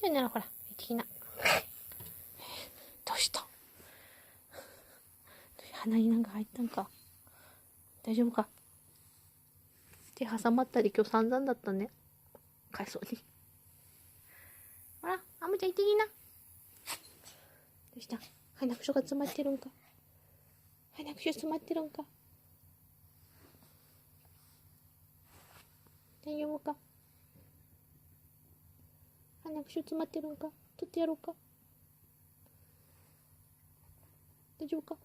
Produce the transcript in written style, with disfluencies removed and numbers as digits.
じゃあね、ほら、行ってきな。どうした？鼻になんか入ったんか。大丈夫か？手挟まったり今日散々だったね。かいそうに。ほら、あむちゃん行ってきな。どうした？鼻くそが詰まってるんか。鼻くそ詰まってるんか。大丈夫か？鼻くそ詰まってるんか。取ってやろうか。大丈夫か？